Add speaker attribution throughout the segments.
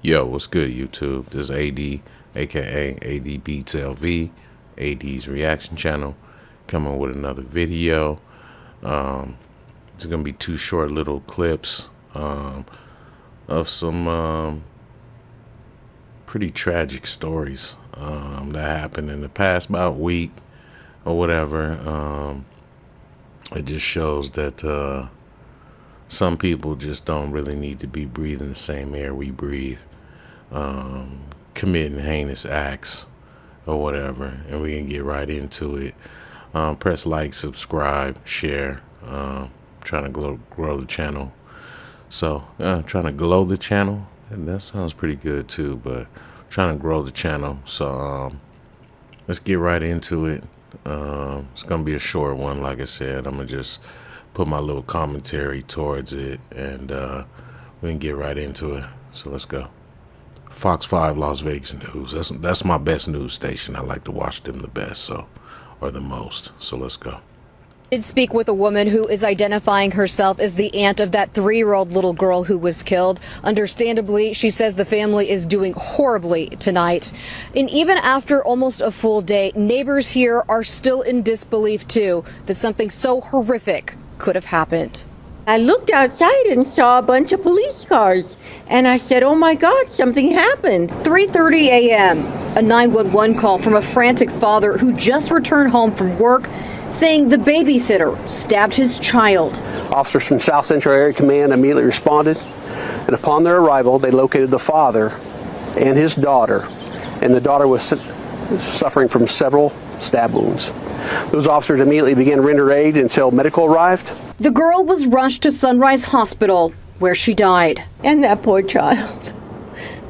Speaker 1: Yo, what's good, YouTube? This is AD, aka AD Beats LV, AD's reaction channel, coming with another video. It's gonna be two short little clips of some pretty tragic stories that happened in the past about week or whatever. It just shows that some people just don't really need to be breathing the same air we breathe, committing heinous acts or whatever, and we can get right into it. Press like, subscribe, share. Trying to grow the channel. So trying to glow the channel, and that sounds pretty good too, but trying to grow the channel. So let's get right into it. It's gonna be a short one, like I said. I'm gonna just put my little commentary towards it, and we can get right into it. So let's go. Fox 5 Las Vegas News. That's my best news station. I like to watch them the best, or the most. So let's go.
Speaker 2: Did speak with a woman who is identifying herself as the aunt of that 3-year-old little girl who was killed. Understandably, she says the family is doing horribly tonight. And even after almost a full day, neighbors here are still in disbelief, too, that something so horrific could have happened.
Speaker 3: I looked outside and saw a bunch of police cars, and I said, oh my God, something happened.
Speaker 2: 3:30 a.m., a 911 call from a frantic father who just returned home from work, saying the babysitter stabbed his child.
Speaker 4: Officers from South Central Area Command immediately responded, and upon their arrival, they located the father and his daughter, and the daughter was suffering from several stab wounds. Those officers immediately began render aid until medical arrived.
Speaker 2: The girl was rushed to Sunrise Hospital, where she died.
Speaker 3: And that poor child,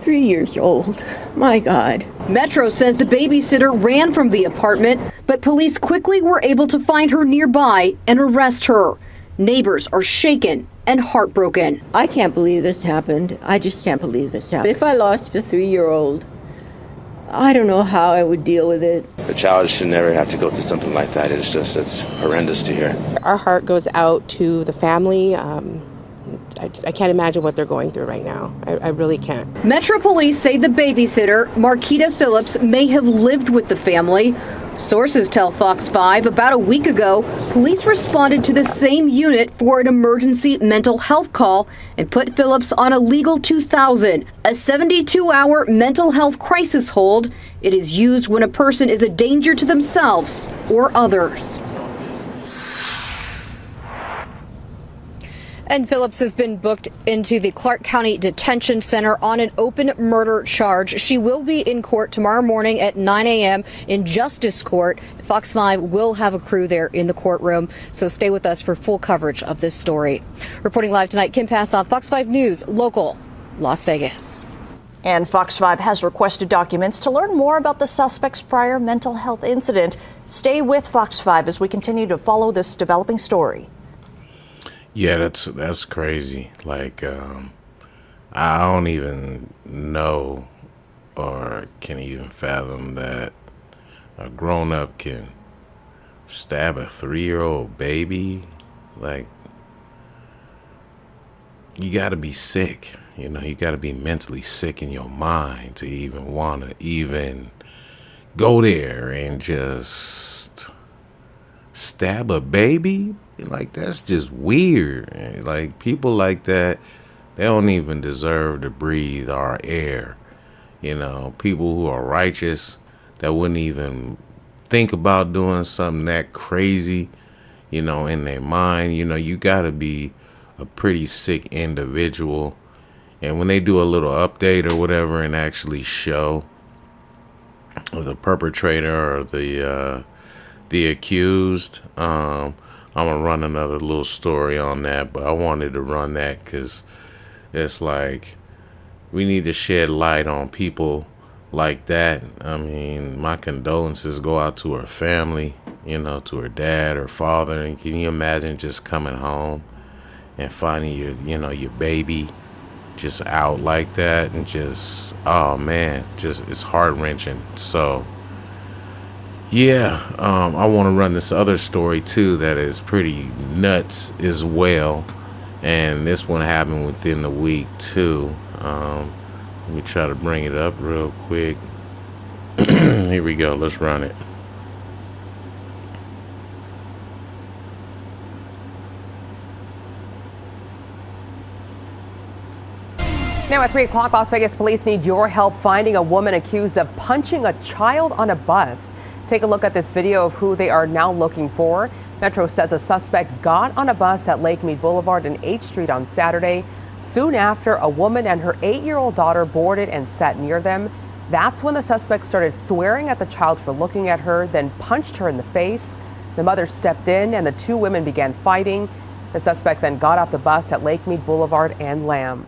Speaker 3: 3 years old, my God.
Speaker 2: Metro says the babysitter ran from the apartment, but police quickly were able to find her nearby and arrest her. Neighbors are shaken and heartbroken.
Speaker 3: I can't believe this happened. I just can't believe this happened. If I lost a 3-year-old, I don't know how I would deal with it.
Speaker 5: A child should never have to go through something like that. It's horrendous to hear.
Speaker 6: Our heart goes out to the family. I can't imagine what they're going through right now. I really can't.
Speaker 2: Metro Police say the babysitter, Marquita Phillips, may have lived with the family. Sources tell Fox 5 about a week ago, police responded to the same unit for an emergency mental health call and put Phillips on a legal 2000, a 72-hour mental health crisis hold. It is used when a person is a danger to themselves or others. And Phillips has been booked into the Clark County Detention Center on an open murder charge. She will be in court tomorrow morning at 9 a.m. in Justice Court. Fox 5 will have a crew there in the courtroom, so stay with us for full coverage of this story. Reporting live tonight, Kim Passoff, Fox 5 News, local, Las Vegas.
Speaker 7: And Fox 5 has requested documents to learn more about the suspect's prior mental health incident. Stay with Fox 5 as we continue to follow this developing story.
Speaker 1: Yeah, that's crazy. Like, I don't even know or can even fathom that a grown-up can stab a 3-year-old baby. Like, you gotta be sick. You know, you gotta be mentally sick in your mind to even want to even go there and just stab a baby. Like, that's just weird. Like, people like that, they don't even deserve to breathe our air. You know, people who are righteous that wouldn't even think about doing something that crazy, you know, in their mind. You know, you gotta be a pretty sick individual. And when they do a little update or whatever and actually show the perpetrator or the accused, I'm gonna run another little story on that, but I wanted to run that because it's like we need to shed light on people like that. I mean, my condolences go out to her family, you know, to her dad, her father. And can you imagine just coming home and finding your baby just out like that, and just, oh man, just, it's heart-wrenching. So yeah, I want to run this other story too that is pretty nuts as well, and this one happened within the week too. Let me try to bring it up real quick. Here we go. Let's run it.
Speaker 8: Now at 3 o'clock, Las Vegas police need your help finding a woman accused of punching a child on a bus. Take a look at this video of who they are now looking for. Metro says a suspect got on a bus at Lake Mead Boulevard and H Street on Saturday. Soon after, a woman and her 8-year-old daughter boarded and sat near them. That's when the suspect started swearing at the child for looking at her, then punched her in the face. The mother stepped in and the two women began fighting. The suspect then got off the bus at Lake Mead Boulevard and Lamb.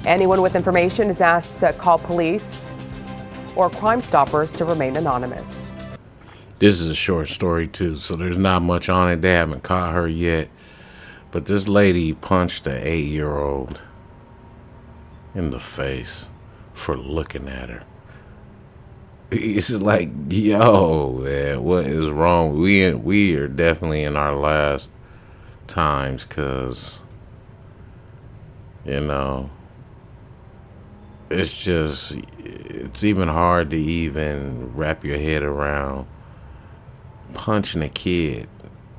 Speaker 8: Anyone with information is asked to call police or Crime Stoppers to remain anonymous.
Speaker 1: This is a short story too, so there's not much on it. They haven't caught her yet. But this lady punched an 8-year-old in the face for looking at her. It's just like, yo, man, what is wrong? We are definitely in our last times, because, you know, it's even hard to even wrap your head around punching a kid,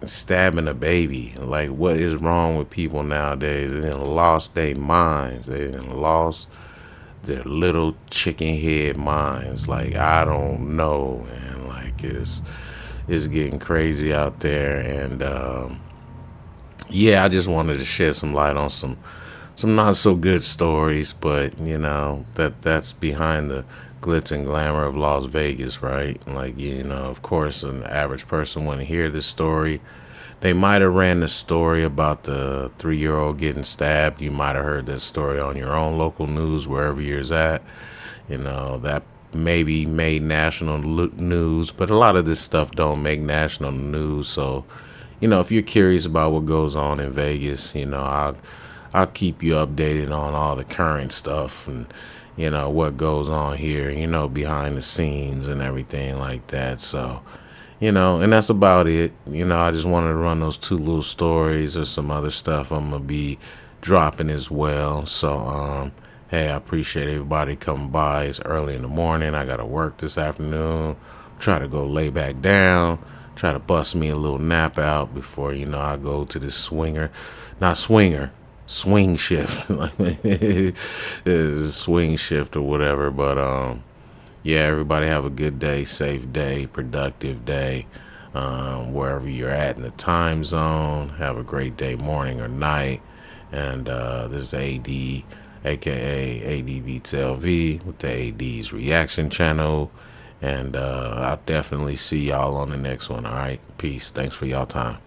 Speaker 1: stabbing a baby. Like, what is wrong with people nowadays? They done lost their minds. They done lost their little chicken head minds. Like, I don't know, man. Like, it's getting crazy out there. And yeah, I just wanted to shed some light on some not so good stories, but you know, that's behind the glitz and glamour of Las Vegas, right? Like, you know, of course, an average person wouldn't hear this story. They might have ran the story about the 3-year-old getting stabbed. You might have heard that story on your own local news, wherever you're at. You know, that maybe made national news, but a lot of this stuff don't make national news. So, you know, if you're curious about what goes on in Vegas, you know, I'll keep you updated on all the current stuff and, you know, what goes on here, you know, behind the scenes and everything like that. So, you know, and that's about it. You know, I just wanted to run those two little stories. Or some other stuff I'm going to be dropping as well. So, hey, I appreciate everybody coming by. It's early in the morning. I got to work this afternoon. Try to go lay back down. Try to bust me a little nap out before, you know, I go to this swing shift, swing shift or whatever. But yeah, everybody have a good day, safe day, productive day, wherever you're at in the time zone. Have a great day, morning or night. And this is AD, aka ADVTLV, with the AD's reaction channel. And I'll definitely see y'all on the next one. All right, peace. Thanks for y'all time.